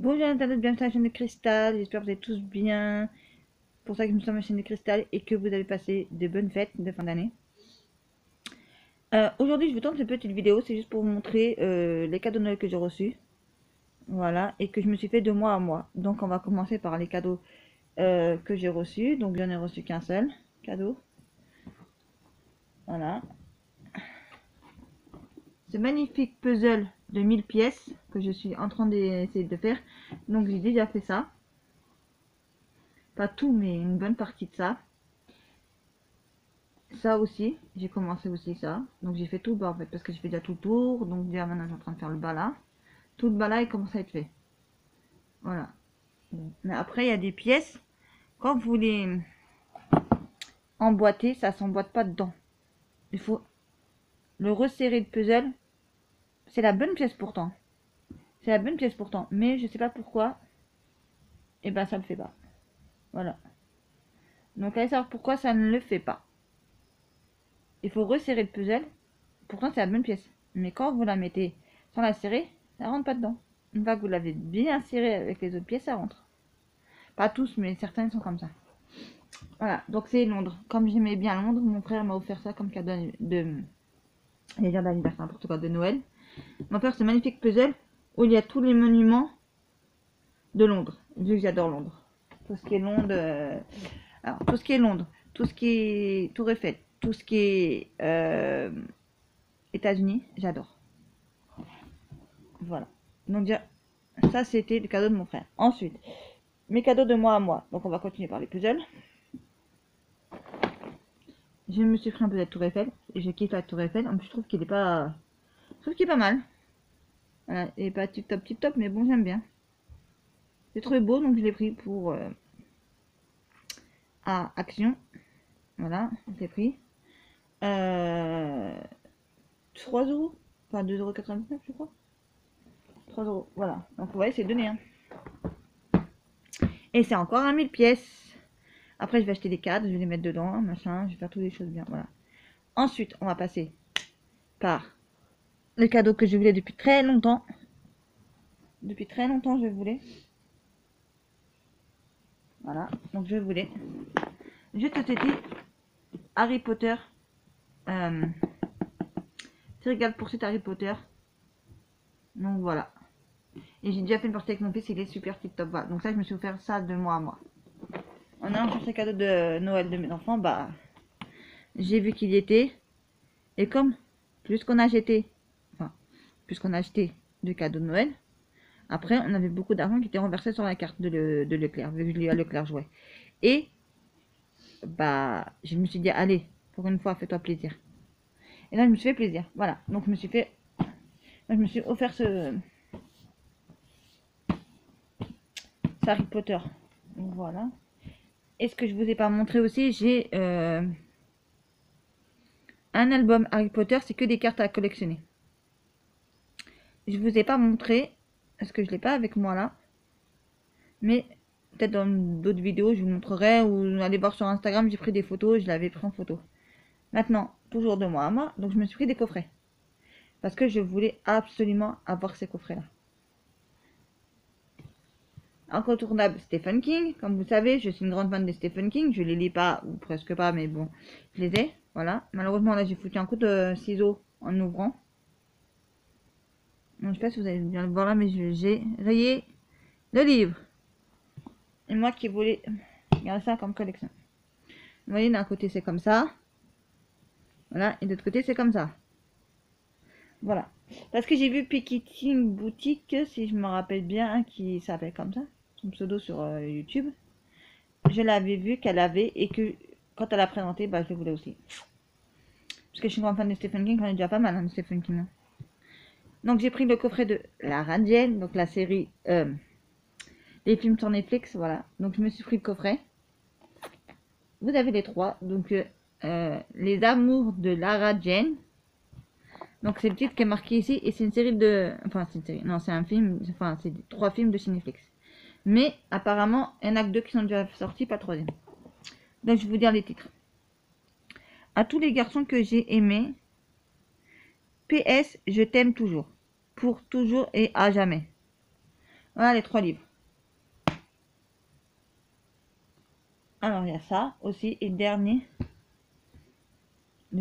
Bonjour Internet, bienvenue sur la chaîne de Cristal, j'espère que vous êtes tous bien. Pour ça que je me suis sur ma chaîne de Cristal et que vous avez passé de bonnes fêtes de fin d'année. Aujourd'hui je vous tourne cette petite vidéo, c'est juste pour vous montrer les cadeaux de Noël que j'ai reçus. Voilà, et que je me suis fait de mois à mois. Donc on va commencer par les cadeaux que j'ai reçus. Donc j'en ai reçu qu'un seul cadeau. Voilà. Ce magnifique puzzle de 1000 pièces que je suis en train d'essayer de faire. Donc j'ai déjà fait ça. Pas tout, mais une bonne partie de ça. Ça aussi, j'ai commencé aussi ça. Donc j'ai fait tout le bas en fait, parce que j'ai fait déjà tout le tour. Donc déjà maintenant je suis en train de faire le bas là. Tout le bas là il commence à être fait. Voilà. Mais après il y a des pièces, quand vous les emboîtez, ça s'emboîte pas dedans. Il faut le resserrer le puzzle. C'est la bonne pièce pourtant. C'est la bonne pièce pourtant. Mais je sais pas pourquoi. Et ben ça le fait pas. Voilà. Donc allez savoir pourquoi ça ne le fait pas. Il faut resserrer le puzzle. Pourtant c'est la bonne pièce. Mais quand vous la mettez sans la serrer, ça rentre pas dedans. Une fois que vous l'avez bien serré avec les autres pièces, ça rentre. Pas tous, mais certains sont comme ça. Voilà, donc c'est Londres. Comme j'aimais bien Londres, mon frère m'a offert ça comme cadeau de d'anniversaire, n'importe quoi, de Noël. Il m'a offert ce magnifique puzzle où il y a tous les monuments de Londres. Vu que j'adore Londres. Tout ce qui est Londres. Alors, tout ce qui est Londres, tout ce qui est Tour Eiffel, tout ce qui est États-Unis, j'adore. Voilà. Donc déjà, ça c'était le cadeau de mon frère. Ensuite, mes cadeaux de moi à moi. Donc on va continuer par les puzzles. Je me suis pris un peu de Tour Eiffel. Et je kiffe la Tour Eiffel. En plus, je trouve qu'il est pas. Je trouve qu'il est pas mal. Voilà, il est pas tip top, mais bon, j'aime bien. C'est très beau, donc je l'ai pris pour à Action. Voilà, je l'ai pris. 3 euros. Enfin, 2,99 € je crois. 3 euros. Voilà. Donc vous voyez, c'est donné. Hein. Et c'est encore à 1000 pièces. Après, je vais acheter des cadres, je vais les mettre dedans, machin. Je vais faire toutes les choses bien. Voilà. Ensuite, on va passer par le cadeau que je voulais depuis très longtemps. Depuis très longtemps, je voulais. Voilà, donc je voulais. Je te dit Harry Potter. Regarde poursuite Harry Potter. Donc voilà. Et j'ai déjà fait une partie avec mon fils, il est super tip top. Voilà. Donc ça, je me suis offert ça de mois à moi. En allant chercher les cadeaux de Noël de mes enfants, bah j'ai vu qu'il y était. Et comme plus qu'on a acheté, enfin, plus qu'on a acheté de cadeaux de Noël, après on avait beaucoup d'argent qui était renversé sur la carte de Leclerc, vu que je l'ai à Leclerc joué. Et bah je me suis dit allez, pour une fois fais-toi plaisir. Et là je me suis fait plaisir. Voilà. Donc je me suis offert ce Harry Potter. Donc voilà. Et ce que je vous ai pas montré aussi, j'ai un album Harry Potter, c'est que des cartes à collectionner. Je vous ai pas montré, parce que je l'ai pas avec moi là. Mais peut-être dans d'autres vidéos, je vous montrerai, ou allez voir sur Instagram, j'ai pris des photos, je l'avais pris en photo. Maintenant, toujours de moi à moi, donc je me suis pris des coffrets. Parce que je voulais absolument avoir ces coffrets-là. Incontournable Stephen King, comme vous savez, je suis une grande fan de Stephen King, je les lis pas, ou presque pas, mais bon, je les ai, voilà. Malheureusement, là, j'ai foutu un coup de ciseau en ouvrant. Donc, je sais pas si vous allez bien le voir là, mais j'ai rayé le livre. Et moi qui voulais garder ça comme collection. Vous voyez, d'un côté c'est comme ça. Voilà, et de l'autre côté c'est comme ça. Voilà. Parce que j'ai vu Picketing Boutique, si je me rappelle bien, qui s'appelle comme ça. Son pseudo sur YouTube. Je l'avais vu qu'elle avait et que quand elle a présenté, bah je le voulais aussi. Parce que je suis une grande fan de Stephen King, j'en ai déjà pas mal hein, de Stephen King. Hein. Donc j'ai pris le coffret de Lara Jane, donc la série, les films sur Netflix, voilà. Donc je me suis pris le coffret. Vous avez les trois, donc les amours de Lara Jane. Donc c'est le titre qui est marqué ici et c'est une série de, enfin c'est une série, non c'est un film, enfin c'est 3 films de chez Netflix. Mais apparemment il y en a que 2 qui sont déjà sortis, pas 3e. Donc je vais vous dire les titres. À tous les garçons que j'ai aimés, PS, je t'aime toujours, pour toujours et à jamais. Voilà les 3 livres. Alors il y a ça aussi. Et le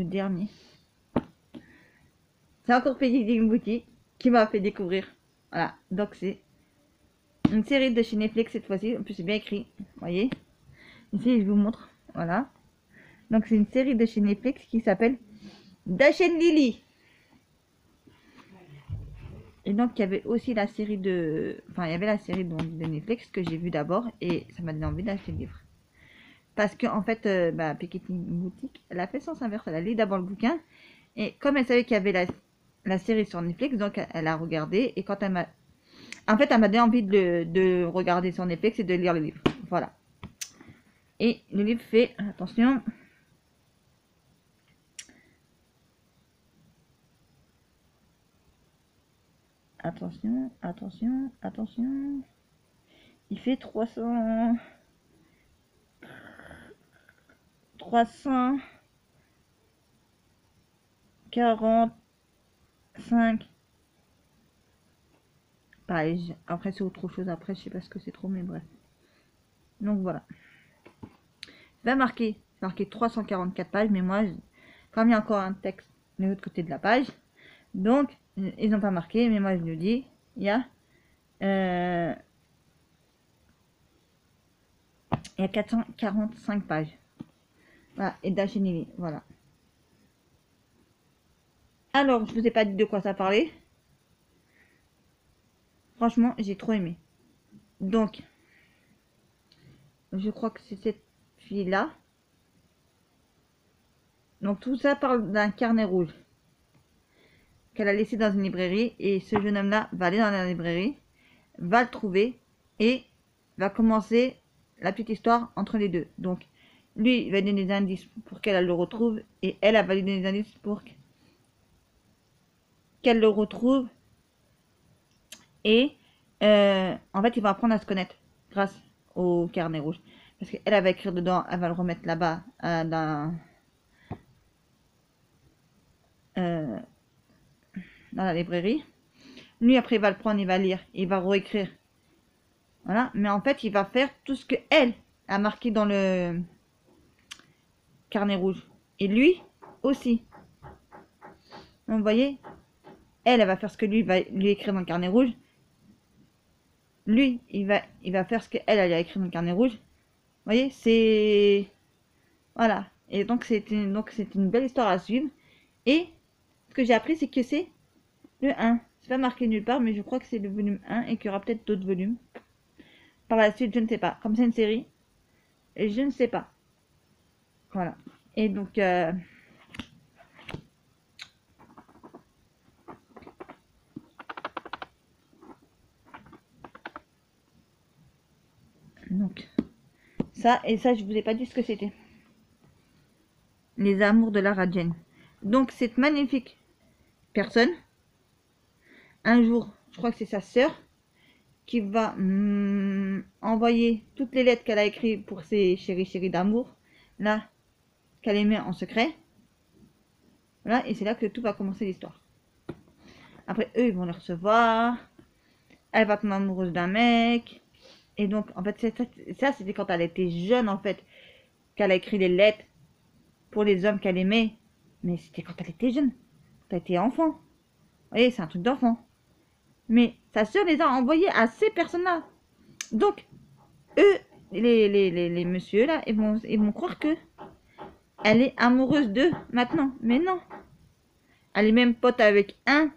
dernier, c'est encore Péditing Boutique qui m'a fait découvrir. Voilà, donc c'est une série de chez Netflix cette fois-ci. En plus, c'est bien écrit. Vous voyez, ici, je vous montre. Voilà. Donc, c'est une série de chez Netflix qui s'appelle Dash and Lily. Et donc, il y avait aussi la série de. Enfin, il y avait la série de Netflix que j'ai vue d'abord et ça m'a donné envie d'acheter le livre. Parce que, en fait, Péditing Boutique, elle a fait sens inverse. Elle a lu d'abord le bouquin et comme elle savait qu'il y avait la série sur Netflix, donc elle a regardé et quand elle m'a. En fait, elle m'a donné envie de regarder sur Netflix et de lire le livre. Voilà. Et le livre fait, attention, attention, il fait 345 pages. Après, c'est autre chose. Après, je sais pas ce que c'est trop, mais bref. Donc voilà. C'est marqué 344 pages, mais moi, comme il y a encore un texte de l'autre côté de la page, donc ils n'ont pas marqué, mais moi je le dis, il y a 445 pages. Voilà, et Dachenili, voilà. Alors, je vous ai pas dit de quoi ça parlait. Franchement, j'ai trop aimé. Donc, je crois que c'est cette fille-là. Donc, tout ça parle d'un carnet rouge qu'elle a laissé dans une librairie. Et ce jeune homme-là va aller dans la librairie, va le trouver et va commencer la petite histoire entre les deux. Donc, lui, il va donner des indices pour qu'elle le retrouve et elle va lui donner des indices pour qu'elle le retrouve. Et en fait, il va apprendre à se connaître grâce au carnet rouge. Parce qu'elle va écrire dedans, elle va le remettre là-bas euh, dans la librairie. Lui, après, il va le prendre, il va lire, il va réécrire. Voilà. Mais en fait, il va faire tout ce que elle a marqué dans le carnet rouge. Et lui aussi. Donc, vous voyez, elle va faire ce que lui va lui écrire dans le carnet rouge. Lui, il va faire ce qu'elle a écrit dans le carnet rouge. Vous voyez, c'est... Voilà. Et donc, c'est une belle histoire à suivre. Et ce que j'ai appris, c'est que c'est le 1. C'est pas marqué nulle part, mais je crois que c'est le volume 1 et qu'il y aura peut-être d'autres volumes. Par la suite, je ne sais pas. Comme c'est une série, et je ne sais pas. Voilà. Et donc, ça, et ça, je vous ai pas dit ce que c'était. Les amours de Lara Jane. Donc, cette magnifique personne, un jour, je crois que c'est sa sœur, qui va envoyer toutes les lettres qu'elle a écrites pour ses chéris d'amour, là, qu'elle aimait en secret. Voilà, et c'est là que tout va commencer l'histoire. Après, eux, ils vont les recevoir. Elle va tomber amoureuse d'un mec. Et donc, en fait, ça c'était quand elle était jeune, en fait, qu'elle a écrit les lettres pour les hommes qu'elle aimait. Mais c'était quand elle était jeune, quand elle était enfant. Vous voyez, c'est un truc d'enfant. Mais sa soeur les a envoyés à ces personnes-là. Donc, eux, les messieurs, là, ils vont croire que elle est amoureuse d'eux maintenant. Mais non. Elle est même pote avec un.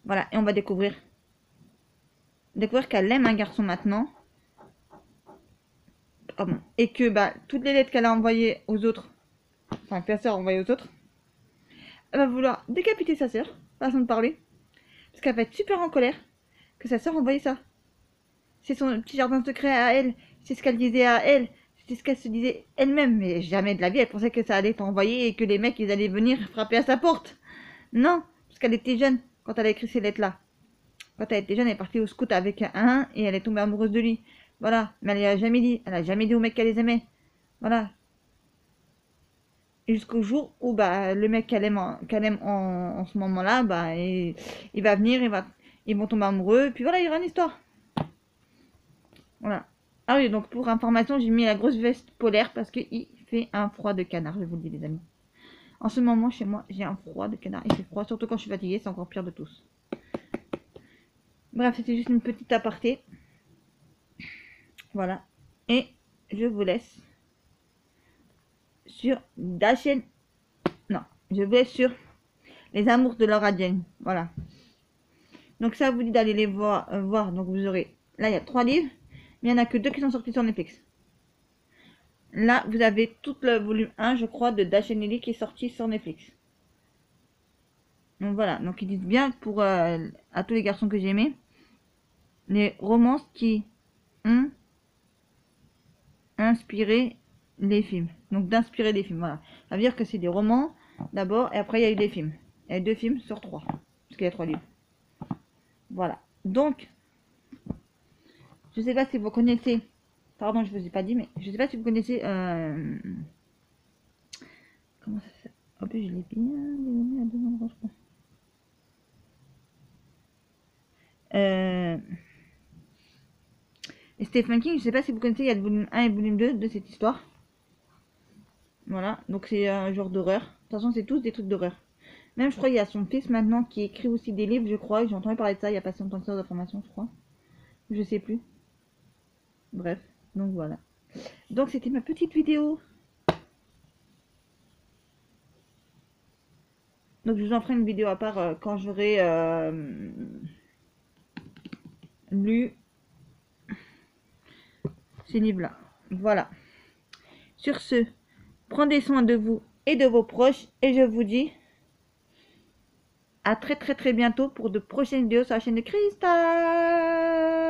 Voilà, et on va découvrir qu'elle aime un garçon maintenant. Pardon. Et que toutes les lettres qu'elle a envoyées aux autres, enfin que sa sœur a envoyées aux autres, elle va vouloir décapiter sa sœur, façon de parler, parce qu'elle va être super en colère que sa sœur a envoyé ça. C'est son petit jardin secret à elle, c'est ce qu'elle disait à elle, c'est ce qu'elle se disait elle-même, mais jamais de la vie elle pensait que ça allait être envoyé et que les mecs ils allaient venir frapper à sa porte. Non, parce qu'elle était jeune quand elle a écrit ces lettres-là. Quand elle était jeune, elle est partie au scout avec un et elle est tombée amoureuse de lui. Voilà, mais elle a jamais dit au mec qu'elle les aimait. Voilà. Et jusqu'au jour où le mec qu'elle aime en ce moment-là, il va venir, Ils vont tomber amoureux, et puis voilà, il y aura une histoire. Voilà. Ah oui, donc pour information, j'ai mis la grosse veste polaire parce qu'il fait un froid de canard, je vous le dis les amis. En ce moment, chez moi, j'ai un froid de canard. Il fait froid, surtout quand je suis fatiguée, c'est encore pire de tous. Bref, c'était juste une petite aparté. Voilà. Et je vous laisse sur la chaîne. Non, je vais sur les amours de Laura Jane. Voilà. Donc ça vous dit d'aller les voir. Donc vous aurez... Là, il y a 3 livres. Mais il n'y en a que 2 qui sont sortis sur Netflix. Là, vous avez tout le volume 1, je crois, de Dash Lily qui est sorti sur Netflix. Donc voilà. Donc ils disent bien pour à tous les garçons que j'ai aimés. Les romances qui ont inspiré les films. Donc d'inspirer des films, voilà. Ça veut dire que c'est des romans d'abord et après il y a eu des films. Il y a 2 films sur 3. Parce qu'il y a 3 livres. Voilà. Donc, je sais pas si vous connaissez. Pardon, je vous ai pas dit, mais je sais pas si vous connaissez. Comment ça s'appelle? En plus, je l'ai bien donné à 2 endroits, je crois. Et Stephen King, je sais pas si vous connaissez, il y a le volume 1 et le volume 2 de cette histoire. Voilà, donc c'est un genre d'horreur. De toute façon, c'est tous des trucs d'horreur. Même, je crois, il y a son fils maintenant qui écrit aussi des livres, je crois. J'ai entendu parler de ça il y a pas si longtemps que ça d'informations, je crois. Je sais plus. Bref, donc voilà. Donc c'était ma petite vidéo. Donc je vous en ferai une vidéo à part quand j'aurai lu ces livres-là. Voilà. Sur ce, prenez soin de vous et de vos proches. Et je vous dis à très bientôt pour de prochaines vidéos sur la chaîne de Cristal.